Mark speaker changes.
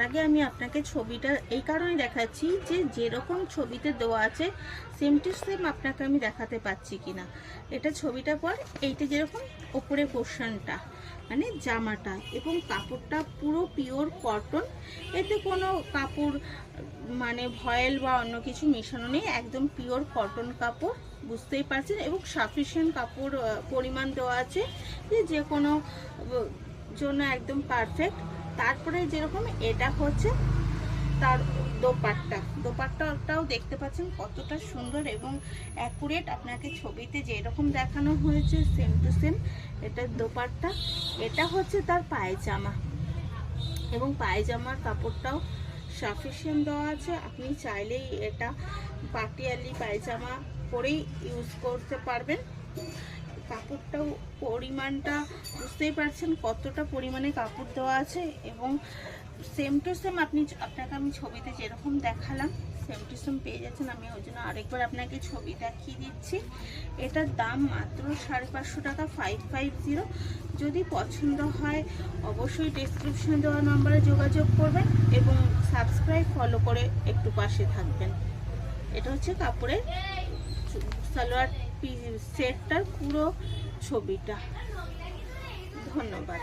Speaker 1: আগে আমি আপনাকে ছবিটা এই কারণে দেখাচ্ছি যে যেরকম ছবিতে দেওয়া আছে সেম টু সেম আপনাকে আমি দেখাতে পাচ্ছি কিনা। এটা ছবিটা পর এইটা যেরকম ওপরে পোর্শনটা মানে জামাটা এবং কাপড়টা পুরো পিওর কটন, এতে কোনো কাপড় মানে ভয়েল বা অন্য কিছু মেশানো নেই, একদম পিওর কটন কাপড়, বুঝতেই পারছেন। এবং সাফিসিয়েন্ট কাপড় পরিমাণ দেওয়া আছে যে কোনো জন্য একদম পারফেক্ট। তারপরে যেরকম এটা হচ্ছে তার দোপাট্টাটাও দেখতে পাচ্ছেন কতটা সুন্দর এবং অ্যাকুরেট, আপনাকে ছবিতে যেরকম দেখানো হয়েছে সেম টু সেম এটার দোপাট্টা। এটা হচ্ছে তার পায়জামা এবং পায়জামার কাপড়টাও সাফিসিয়েন্ট দেওয়া আছে। আপনি চাইলেই এটা পাটিয়ালি পায়জামা পরেই ইউজ করতে পারবেন। কাপড়টাও পরিমাণটা বুঝতেই পারছেন কতটা পরিমাণে কাপড় দেওয়া আছে এবং সেম টু সেম আপনাকে আমি ছবিতে যেরকম দেখালাম সেম টু সেম পেয়ে যাচ্ছেন। আমি ওই জন্য আরেকবার আপনাকে ছবি দেখিয়ে দিচ্ছি। এটার দাম মাত্র 550 টাকা, 550। যদি পছন্দ হয় অবশ্যই ডেসক্রিপশনে দেওয়া নম্বরে যোগাযোগ করবেন এবং সাবস্ক্রাইব ফলো করে একটু পাশে থাকবেন। এটা হচ্ছে কাপড়ের সালোয়ার সেটটার পুরো ছবিটা। ধন্যবাদ।